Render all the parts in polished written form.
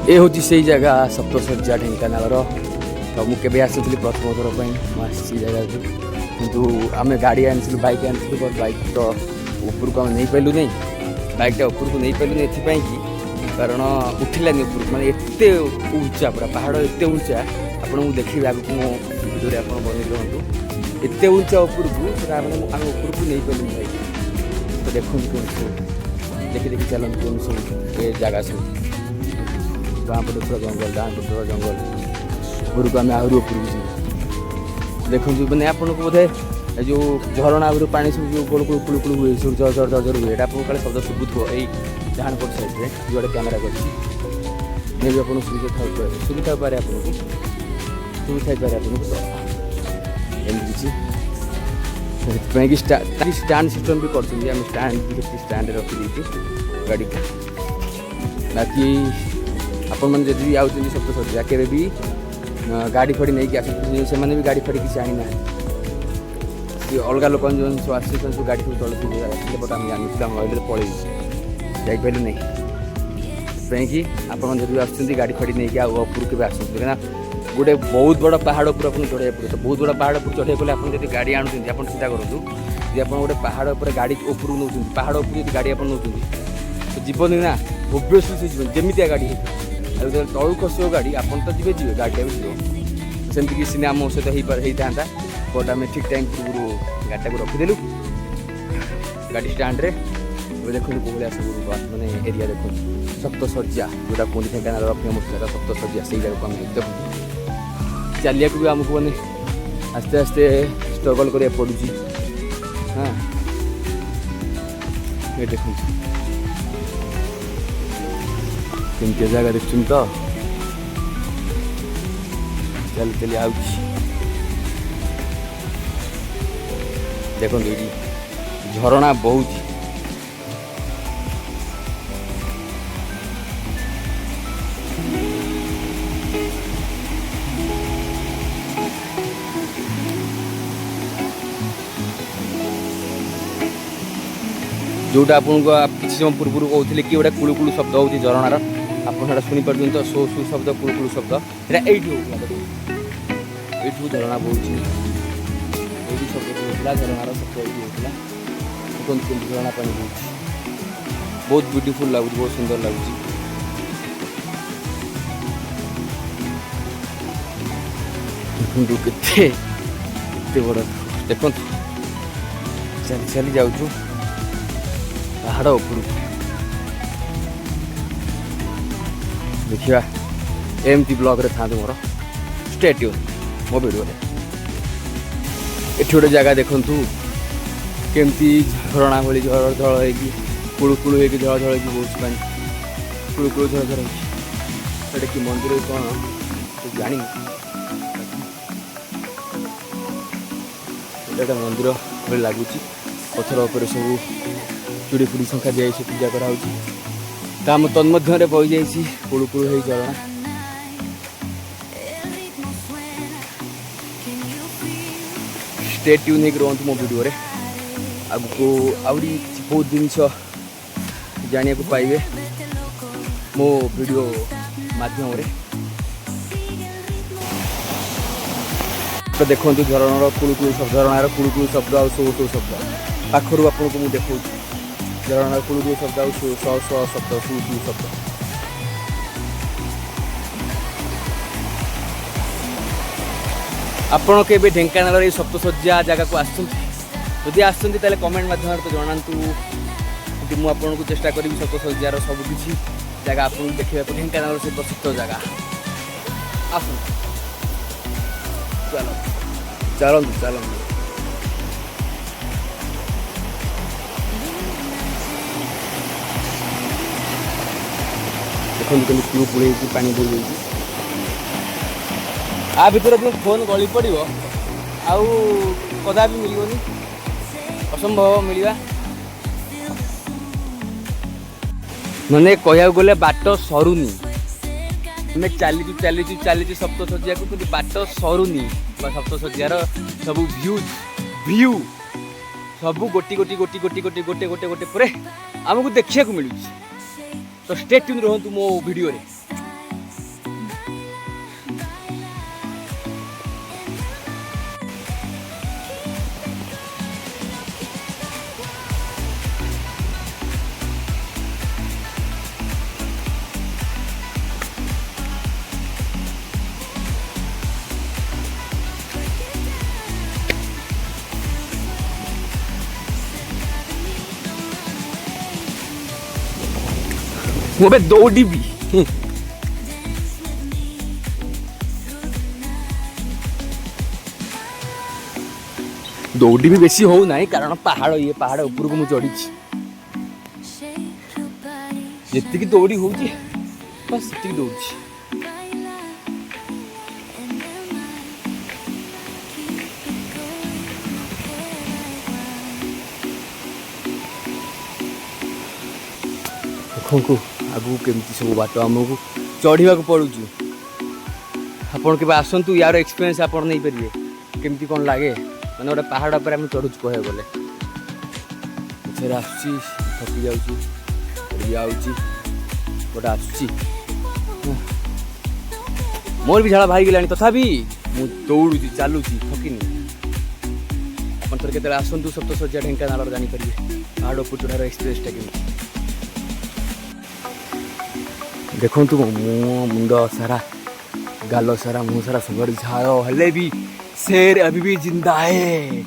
ए हूँ से जगह सप्तशଯ୍ୟା ढेଙ୍କାନାଳର। तो मुझे आसी प्रथम थर पर जगह किंतु आम गाड़ी आनी बाइक आनी बाइक तो उपरको आम नहीं पालु नहीं बाइकटा उपरको नहीं पालु नहीं कि कारण उठिलानी उपरको माने एते उच्चा पूरा पहाड़ एते उच्चा आपको देखिए आगे मो वीडियो आप बन रुँ एते उच्चा उपरको आम उपरको नहीं पालु बाइक तो देखो देखी देखी चलते कौन सब ये जगह सब गाँ पटे पूरा जंगल गाँ पटे पूरा जंगल उपरको आम आहरी उपरको जी देखो मैंने आपको बोधे जो झरणा आगु पानी सब जो गोल कुल कुल हुए सब जर जर जर हुए आपको कल शब्द शुभुथ यही डाण पट साइड में जो कैमेरा कर मे भी आपको सुविधा था पारे आपको सुविधा थाई पारे आपको एमती स्टैंड सिस्टम भी कर स्टैंड रखी गाड़ी बाकी आपण मैंने जब आउट सप्तशଯ୍ୟା केवे भी गाड़ी फाड़ी नहीं आस से भी गाड़ी फाड़ी किसी आनी ना अलग लोक जो आसन सब गाड़ी सब चलते बट आम जानी पलि जापारू नहीं कि आप जब आस गाड़ी फाड़ी नहीं ऊपर के आस गोटे बहुत बड़ा पहाड़ पर आपको चढ़ाई पड़े तो बहुत बड़ा पहाड़ पर चढ़ाई पड़े आप गाड़ी आणुच्च आप चिंता करूँ जी आप गोटे पहाड़ पर गाड़ी ऊपर नौ पहाड़ उपर गाड़ी आप नौ तो जीवन ना ओबियसली से जीवन जमितिया गाड़ी तलू खसो गाड़ी आप तो जी गाड़ीटा भी जीव सेमती कि सिने आम सहित होता बट आम ठीक टाइम पूर्व गाड़ी को रखीदेलु गाड़ी स्टाण्ड देखो कौन सब मानने एरिया देखो सप्तशଯ୍ୟା जोटा कहते ढेଙ୍କାନାଳ फेमस जगह सप्तशଯ୍ୟା से जगह को आम देखो चलिया भी आमको मैंने आस्ते आस्ते स्ट्रगल करा पड़ू हाँ ये देखो केमती जगह देखुन तो चल चली आ देखो ये झरणा बहुत जोटा आपको किसी समय पूर्व कहते कि गोटे कुलु कुलु शब्द होती झरणार आपड़ा शुणी पार्टी तो सो सु शब्द कुलु कुलु शब्द यहाँ ये झरणा बहुत शब्द होता झरणार शब्द ये होता झरणा पानी बहुत ब्यूटीफुल लगुच बहुत सुंदर लगुच देखते बड़ देखो चली चली जाऊँ पहाड़ उपर देखा एमती ब्लॉग रे था मोर स्टे ट्यून मो वीडियो ये गोटे जगह देखु केमती झरणा भाई झड़ झड़ हो कुड़ कुड़ हो झड़ झड़ हो बहुत पानी कुड़ कुड़ झड़ झड़ हो कि मंदिर कौन जानी मंदिर भाई लगुच पथर उपर सब चूड़ी फुड़ी शंखा दिखाई से पूजा कराऊँ काम तन्मध्य बही जाइए कुड़ कुड़ हो झरणा स्टे ट्यून होकर रुहतु मो वीडियो रे आगको आहरी बहुत जिनस जाना पाइबे मो वीडियो माध्यम तो देखो झरणार कुड़कुड़ शब्द झरणार कुड़कुड़ शब्द आ सो सो शब्द पाखर आपको मुझे देखा झरणार कुड़कुड़ शब्द आ सो सो शब्द सु सु शब्द आपण के ढेଙ୍କାନାଳ सप्तशଯ୍ୟା जगह को आदि आसते कमेंट माध्यम तो जनातु मुझे चेष्टा करी सप्तशଯ୍ୟାର सबकि जगह आपको देखा ढेଙ୍କାନାଳ से प्रसिद्ध जगह आस चलो चलतु चलतु देखो कमी क्यू पुड़े पानी बोल जाए आ भर जो फोन गली पड़ो आउ कदा भी मिलनी असंभव मिलवा मैंने कह गले बाट सरुनी आम चलीचु चलीचु चलीचु सप्तशଯ୍ୟା को कि बाट सरुनी सप्तशଯ୍ୟାର सब भ्यूज व्यू सब गोटी गोटी गोटी गोटी गोटी गोटे गोटे गोटे पर आमको देखा मिलूँ तो स्टे ट्यून रुहतु मो वीडियो रे ମୁଁ ଏବେ ଦୌଡ଼ିବି। ଦୌଡ଼ି ବି ବେଶୀ ହଉନାହିଁ କାରଣ ପାହାଡ଼ ଉପରକୁ ମୁଁ ଚଢ଼ିଛି। ଯେତିକି ଦୌଡ଼ି ହଉଛି ବାସ୍ ସେତିକି ଦୌଡ଼ୁଛି। ଦେଖନ୍ତୁ ଆଗକୁ କେମିତି ସବୁ ବାଟ ଆମକୁ ଚଢ଼ିବାକୁ ପଡ଼ୁଛି। ଆପଣ କେବେ ଆସନ୍ତୁ, ୟାର ଏକ୍ସପିରିଏନ୍ସ ଆପଣ ନେଇପାରିବେ କେମିତି କ'ଣ ଲାଗେ। ମାନେ ଗୋଟେ ପାହାଡ଼ ଉପରେ ଆମେ ଚଢ଼ୁଛୁ କହିବାକୁ ଗଲେ। ଏଥିରେ ଆସୁଛି, ଥକି ଯାଉଛି, ଯାଉଛି, ଗୋଟେ ଆସୁଛି। ମୋର ବି ଝାଳ ବାହାରିଗଲାଣି, ତଥାପି ମୁଁ ଦୌଡ଼ୁଛି, ଚାଲୁଛି, ଥକିନି। ଆପଣ ଥରେ କେତେବେଳେ ଆସନ୍ତୁ ସପ୍ତଶଯ୍ୟା ଢେଙ୍କାନାଳର, ଜାଣିପାରିବେ ପାହାଡ଼ ଉପର ଚଢ଼ାର ଏକ୍ସପିରିଏନ୍ସଟା କେମିତି। ଦେଖନ୍ତୁ ମୋ ମୁଣ୍ଡ ସାରା, ଗାଲ ସାରା, ମୁହଁ ସାରା ସବୁଆଡ଼େ ଝାଳ ହେଲେ ବି शेर अभी भी जिंदा है।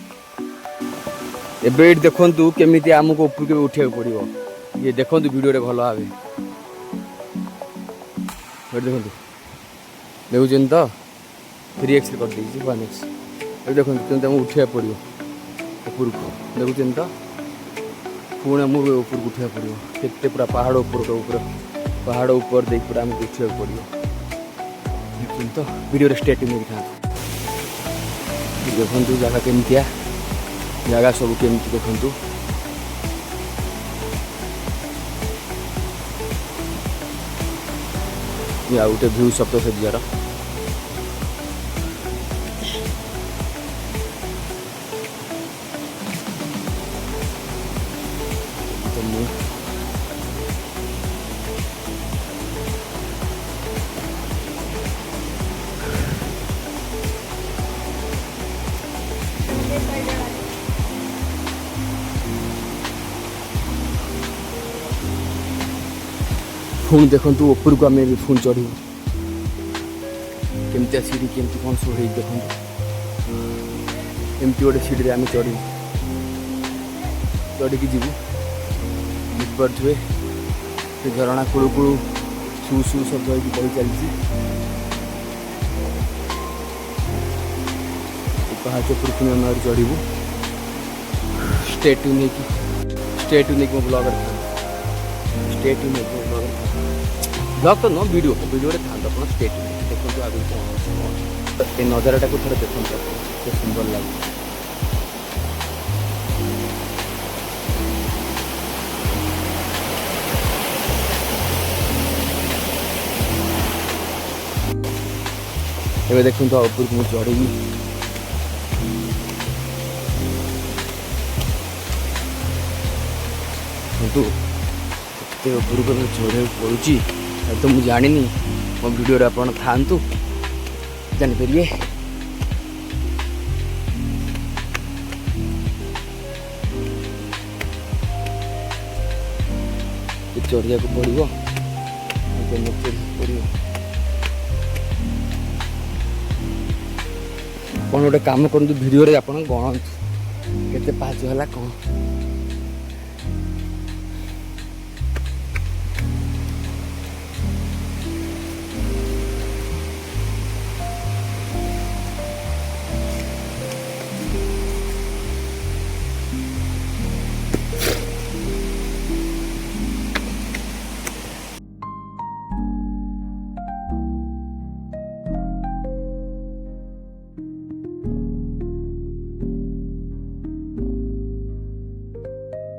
ଏବେ ଏଠି ଦେଖନ୍ତୁ କେମିତି ଆମକୁ ଉପରକୁ ଉଠିବାକୁ ପଡ଼ିବ। ଇଏ ଦେଖନ୍ତୁ ଭିଡ଼ିଓରେ ଭଲ ଭାବେ ଦେଖନ୍ତୁ, ଦେଖୁଛନ୍ତି ତ 3x କରିଦେଇଛି 1x। ଏବେ ଦେଖନ୍ତୁ କେମିତି ଆମକୁ ଉଠିବାକୁ ପଡ଼ିବ ଉପରକୁ, ଦେଖୁଛନ୍ତି ତ। ପୁଣି ଆମକୁ ଉପରକୁ ଉଠିବାକୁ ପଡ଼ିବ। କେତେ ପୁରା ପାହାଡ଼ ପାହାଡ଼ ଉପର ଦେଇକି ପୁରା ଆମକୁ ଉଠିବାକୁ ପଡ଼ିବ। ଦେଖୁଛନ୍ତି ତ, ଭିଡ଼ିଓରେ ଷ୍ଟେଟ୍ ନେଇଥାନ୍ତୁ। ଦେଖନ୍ତୁ ଜାଗା କେମିତିଆ, ଜାଗା ସବୁ କେମିତି ଦେଖନ୍ତୁ। ଆଉ ଗୋଟେ ଭ୍ୟୁ ସପ୍ତଶଯ୍ୟାର। ପୁଣି ଦେଖନ୍ତୁ ଉପରକୁ ଆମେ ପୁଣି ଚଢ଼ିବୁ। କେମିତିଆ ସିଡ଼ି, କେମିତି କ'ଣ ସବୁ ହେଇଛି ଦେଖନ୍ତୁ। ଏମିତି ଗୋଟେ ସିଡ଼ିରେ ଆମେ ଚଢ଼ିବୁ, ଚଢ଼ିକି ଯିବୁ। ବୁଝିପାରୁଥିବେ ସେ ଝରଣା କୁଳୁ କୁଳୁ ସୁ ସୁ ଶବ୍ଦ ହେଇକି ବହି ଚାଲିଛି। ପାହାଚ ଉପରକୁ ଆମେ ଆହୁରି ଚଢ଼ିବୁ। ଷ୍ଟେଟ୍ୟୁ ନେଇକି ମୋ ବ୍ଲଗରେ ଥାନ୍ତୁ। ଷ୍ଟେଟ୍ୟୁ ନେଇକି ମୋ ବ୍ଲଗରେ ଥାନ୍ତୁ। ବ୍ଲଗ ତ ନୁହଁ, ଭିଡ଼ିଓରେ ଥାନ୍ତୁ ଆପଣ। ଷ୍ଟେଟ୍ୟୁ ନେଇକି ଦେଖନ୍ତୁ ଆଗକୁ କ'ଣ ଅଛି। ଏ ନଜାରାଟାକୁ ଥରେ ଦେଖନ୍ତୁ, କେତେ ସୁନ୍ଦର ଲାଗୁଛି। ଏବେ ଦେଖନ୍ତୁ ଆଉ ଉପରକୁ ମୁଁ ଚଢ଼ିବି। କିନ୍ତୁ ଏତେ ଉପରକୁ ଚଢ଼ିବାକୁ ପଡ଼ୁଛି ତ ମୁଁ ଜାଣିନି। ମୋ ଭିଡ଼ିଓରେ ଆପଣ ଥାଆନ୍ତୁ, ଜାଣିପାରିବେ। ଚଢ଼ିବାକୁ ପଡ଼ିବ, ଚଢ଼ିବାକୁ ପଡ଼ିବ। ଆପଣ ଗୋଟେ କାମ କରନ୍ତୁ, ଭିଡ଼ିଓରେ ଆପଣ ଗଣନ୍ତୁ କେତେ ପାହାଚ ହେଲା କ'ଣ।